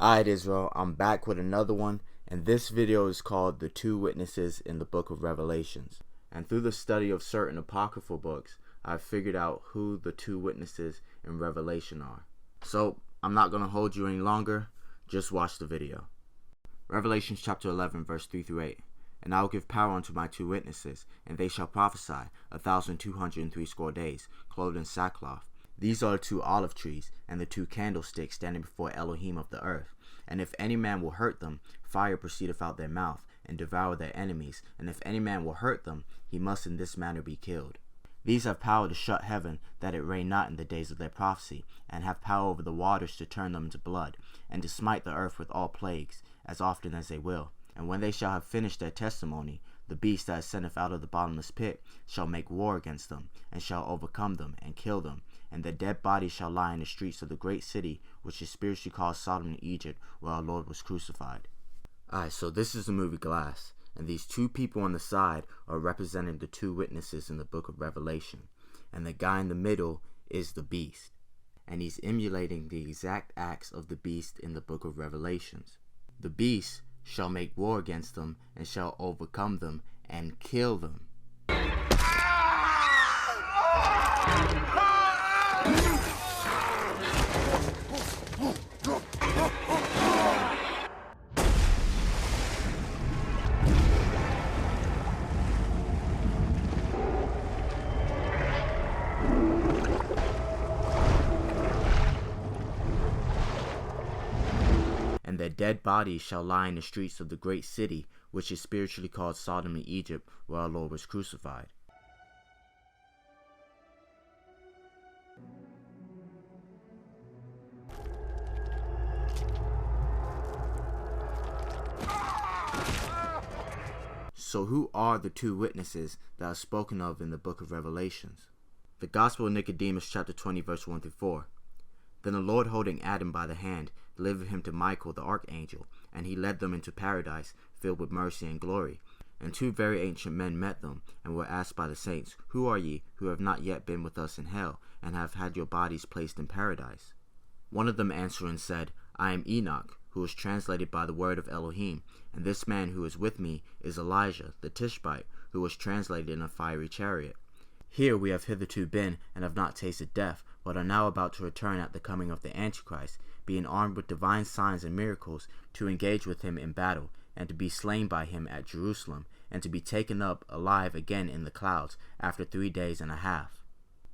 Alright Israel, I'm back with another one, and this video is called The Two Witnesses in the Book of Revelations. And through the study of certain apocryphal books, I've figured out who the two witnesses in Revelation are. So, I'm not going to hold you any longer, just watch the video. Revelations chapter 11 verse 3 through 8. And I will give power unto my two witnesses, and they shall prophesy 1,260 days, clothed in sackcloth. These are the two olive trees, and the two candlesticks standing before Elohim of the earth. And if any man will hurt them, fire proceedeth out their mouth, and devour their enemies. And if any man will hurt them, he must in this manner be killed. These have power to shut heaven, that it rain not in the days of their prophecy, and have power over the waters to turn them to blood, and to smite the earth with all plagues, as often as they will. And when they shall have finished their testimony, the beast that ascendeth out of the bottomless pit shall make war against them, and shall overcome them, and kill them. And their dead bodies shall lie in the streets of the great city, which is spiritually called Sodom and Egypt, where our Lord was crucified. Alright, so this is the movie Glass, and these two people on the side are representing the two witnesses in the book of Revelation. And the guy in the middle is the beast, and he's emulating the exact acts of the beast in the book of Revelations. The beast shall make war against them, and shall overcome them, and kill them. And their dead bodies shall lie in the streets of the great city, which is spiritually called Sodom and Egypt, where our Lord was crucified. So who are the two witnesses that are spoken of in the book of Revelations? The Gospel of Nicodemus chapter 20 verse 1 through 4. Then the Lord, holding Adam by the hand, delivered him to Michael the archangel, and he led them into paradise, filled with mercy and glory. And two very ancient men met them, and were asked by the saints, Who are ye, who have not yet been with us in hell, and have had your bodies placed in paradise? One of them answering said, I am Enoch, who was translated by the word of Elohim, and this man who is with me is Elijah, the Tishbite, who was translated in a fiery chariot. Here we have hitherto been, and have not tasted death, but are now about to return at the coming of the Antichrist, being armed with divine signs and miracles, to engage with him in battle, and to be slain by him at Jerusalem, and to be taken up alive again in the clouds, after 3 days and a half.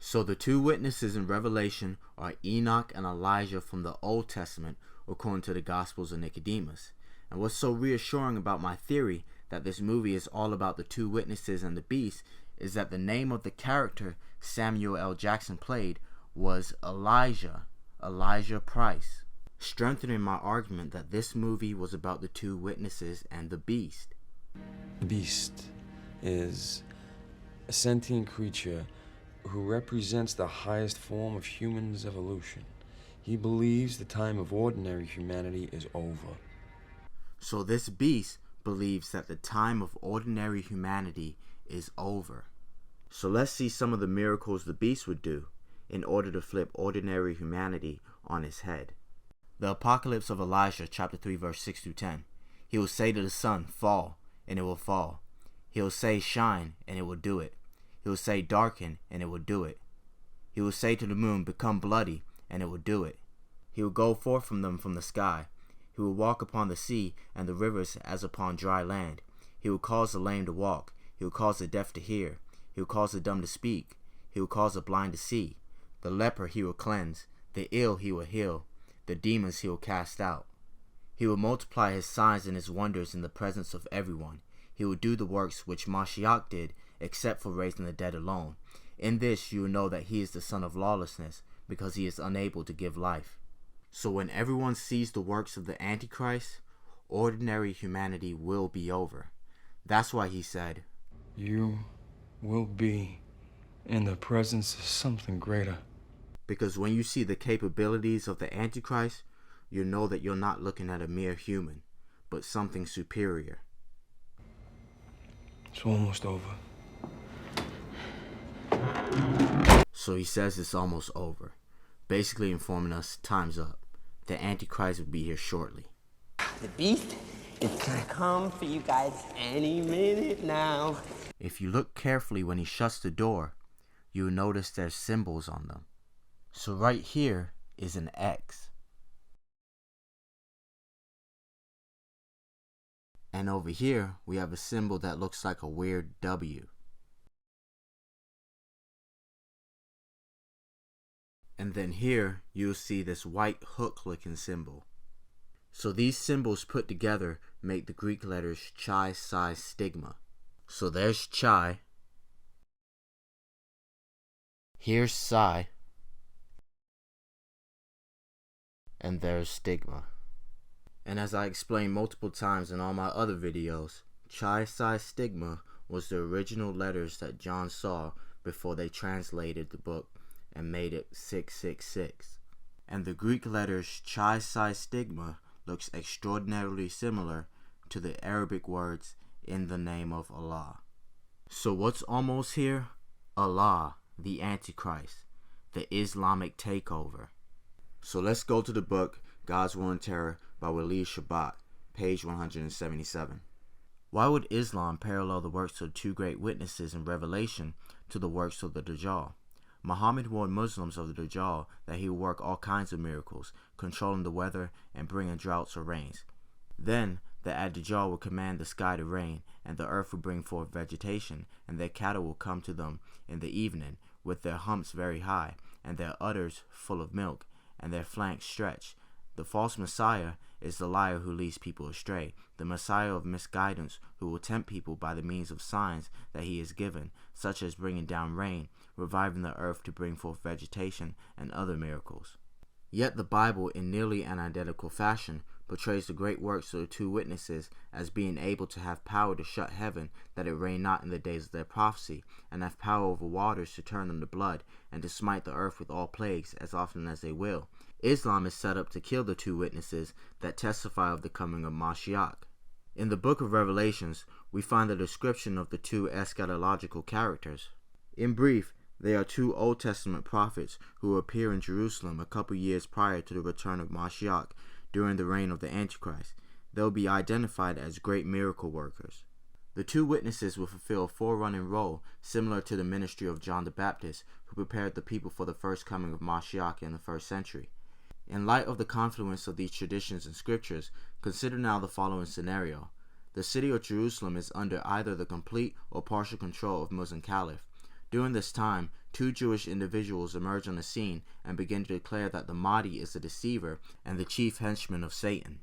So the two witnesses in Revelation are Enoch and Elijah from the Old Testament, according to the Gospels of Nicodemus. And what's so reassuring about my theory that this movie is all about the two witnesses and the beast is that the name of the character Samuel L. Jackson played was Elijah Price, strengthening my argument that this movie was about the two witnesses and the beast. The beast is a sentient creature who represents the highest form of human's evolution. He believes the time of ordinary humanity is over. So this beast believes that the time of ordinary humanity is over. So let's see some of the miracles the beast would do in order to flip ordinary humanity on its head. The Apocalypse of Elijah chapter 3 verse 6 through 10. He will say to the sun, Fall, and it will fall. He will say, Shine, and it will do it. He will say, Darken, and it will do it. He will say to the moon, Become bloody, and it will do it. He will go forth from them from the sky. He will walk upon the sea and the rivers as upon dry land. He will cause the lame to walk. He will cause the deaf to hear. He will cause the dumb to speak. He will cause the blind to see. The leper he will cleanse. The ill he will heal. The demons he will cast out. He will multiply his signs and his wonders in the presence of everyone. He will do the works which Mashiach did, except for raising the dead alone. In this you will know that he is the son of lawlessness, because he is unable to give life. So when everyone sees the works of the Antichrist, ordinary humanity will be over. That's why he said, You will be in the presence of something greater. Because when you see the capabilities of the Antichrist, you know that you're not looking at a mere human, but something superior. It's almost over. So he says it's almost over, basically informing us time's up. the Antichrist will be here shortly. The beast is gonna come for you guys any minute now. If you look carefully when he shuts the door, you'll notice there's symbols on them. So right here is an X. And over here, we have a symbol that looks like a weird W. And then here, you'll see this white hook-looking symbol. So these symbols put together make the Greek letters Chi Psi Stigma. So there's Chi, here's Psi, and there's Stigma. And as I explained multiple times in all my other videos, Chi Psi Stigma was the original letters that John saw before they translated the book and made it 666. And the Greek letters Chi Psi Stigma looks extraordinarily similar to the Arabic words in the name of Allah. So what's almost here? Allah, the Antichrist, the Islamic takeover. So let's go to the book God's War and Terror by Walid Shoebat, page 177. Why would Islam parallel the works of the two great witnesses in Revelation to the works of the Dajjal? Muhammad warned Muslims of the Dajjal that he would work all kinds of miracles, controlling the weather and bringing droughts or rains. Then the Ad-Dajjal will command the sky to rain, and the earth will bring forth vegetation, and their cattle will come to them in the evening, with their humps very high, and their udders full of milk, and their flanks stretched. The false Messiah is the liar who leads people astray, the Messiah of misguidance who will tempt people by the means of signs that he is given, such as bringing down rain, reviving the earth to bring forth vegetation, and other miracles. Yet the Bible, in nearly an identical fashion, portrays the great works of the two witnesses as being able to have power to shut heaven that it rain not in the days of their prophecy, and have power over waters to turn them to blood, and to smite the earth with all plagues as often as they will. Islam is set up to kill the two witnesses that testify of the coming of Mashiach. In the book of Revelations, we find the description of the two eschatological characters. In brief, they are two Old Testament prophets who appear in Jerusalem a couple years prior to the return of Mashiach during the reign of the Antichrist. They will be identified as great miracle workers. The two witnesses will fulfill a forerunning role similar to the ministry of John the Baptist, who prepared the people for the first coming of Mashiach in the 1st century. In light of the confluence of these traditions and scriptures, consider now the following scenario. The city of Jerusalem is under either the complete or partial control of Muslim Caliph. During this time, two Jewish individuals emerge on the scene and begin to declare that the Mahdi is the deceiver and the chief henchman of Satan.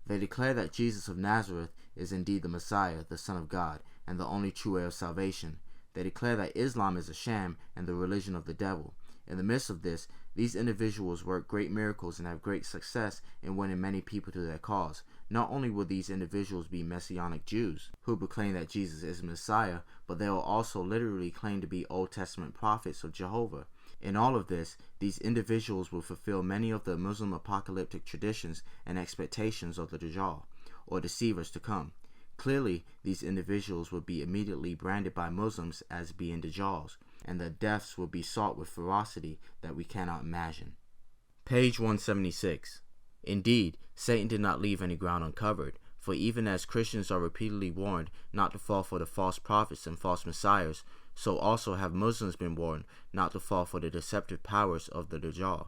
They declare that Jesus of Nazareth is indeed the Messiah, the Son of God, and the only true way of salvation. They declare that Islam is a sham and the religion of the devil. In the midst of this, these individuals work great miracles and have great success in winning many people to their cause. Not only will these individuals be Messianic Jews who proclaim that Jesus is Messiah, but they will also literally claim to be Old Testament prophets of Jehovah. In all of this, these individuals will fulfill many of the Muslim apocalyptic traditions and expectations of the Dajjal, or deceivers to come. Clearly, these individuals will be immediately branded by Muslims as being Dajjals, and their deaths will be sought with ferocity that we cannot imagine. Page 176. Indeed, Satan did not leave any ground uncovered, for even as Christians are repeatedly warned not to fall for the false prophets and false messiahs, so also have Muslims been warned not to fall for the deceptive powers of the Dajjal.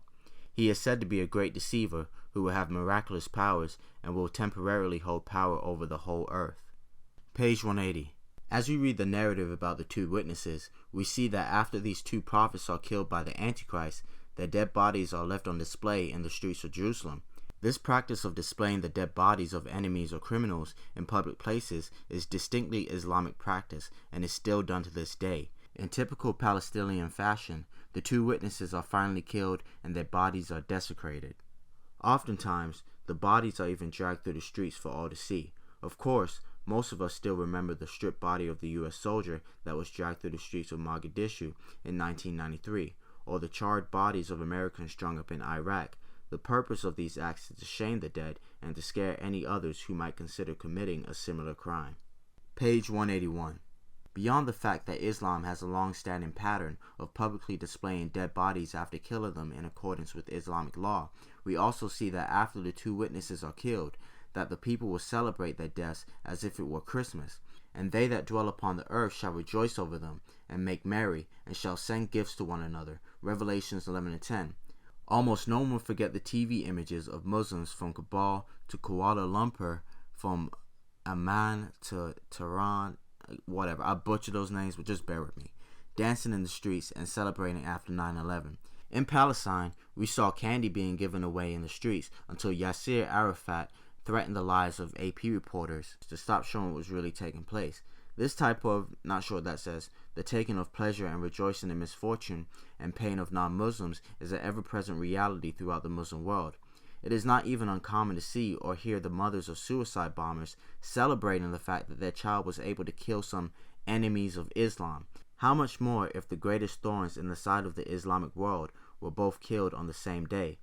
He is said to be a great deceiver who will have miraculous powers and will temporarily hold power over the whole earth. Page 180. As we read the narrative about the two witnesses, we see that after these two prophets are killed by the Antichrist, their dead bodies are left on display in the streets of Jerusalem. This practice of displaying the dead bodies of enemies or criminals in public places is distinctly Islamic practice and is still done to this day. In typical Palestinian fashion, the two witnesses are finally killed and their bodies are desecrated. Oftentimes, the bodies are even dragged through the streets for all to see. Of course, most of us still remember the stripped body of the U.S. soldier that was dragged through the streets of Mogadishu in 1993, or the charred bodies of Americans strung up in Iraq. The purpose of these acts is to shame the dead and to scare any others who might consider committing a similar crime. Page 181. Beyond the fact that Islam has a long-standing pattern of publicly displaying dead bodies after killing them in accordance with Islamic law, we also see that after the two witnesses are killed, that the people will celebrate their deaths as if it were Christmas, and they that dwell upon the earth shall rejoice over them, and make merry, and shall send gifts to one another. Revelations 11:10. Almost no one will forget the TV images of Muslims from Kabul to Kuala Lumpur, from Amman to Tehran, whatever, I butcher those names, but just bear with me, dancing in the streets and celebrating after 9/11. In Palestine, we saw candy being given away in the streets until Yasser Arafat threatened the lives of AP reporters to stop showing what was really taking place. This type of, not sure what that says, the taking of pleasure and rejoicing in misfortune and pain of non-Muslims is an ever-present reality throughout the Muslim world. It is not even uncommon to see or hear the mothers of suicide bombers celebrating the fact that their child was able to kill some enemies of Islam. How much more if the greatest thorns in the side of the Islamic world were both killed on the same day?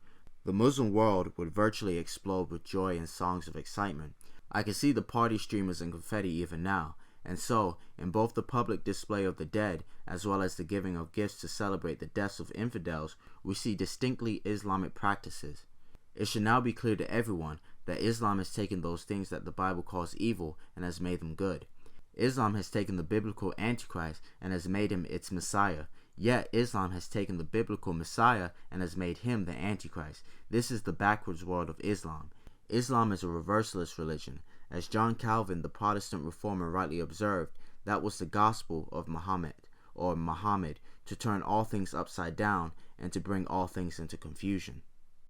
The Muslim world would virtually explode with joy and songs of excitement. I can see the party streamers and confetti even now. And so, in both the public display of the dead, as well as the giving of gifts to celebrate the deaths of infidels, we see distinctly Islamic practices. It should now be clear to everyone that Islam has taken those things that the Bible calls evil and has made them good. Islam has taken the biblical Antichrist and has made him its Messiah. Yet Islam has taken the biblical Messiah and has made him the Antichrist. This is the backwards world of Islam. Islam is a reversalist religion. As John Calvin, the Protestant reformer, rightly observed, that was the gospel of Muhammad, to turn all things upside down and to bring all things into confusion.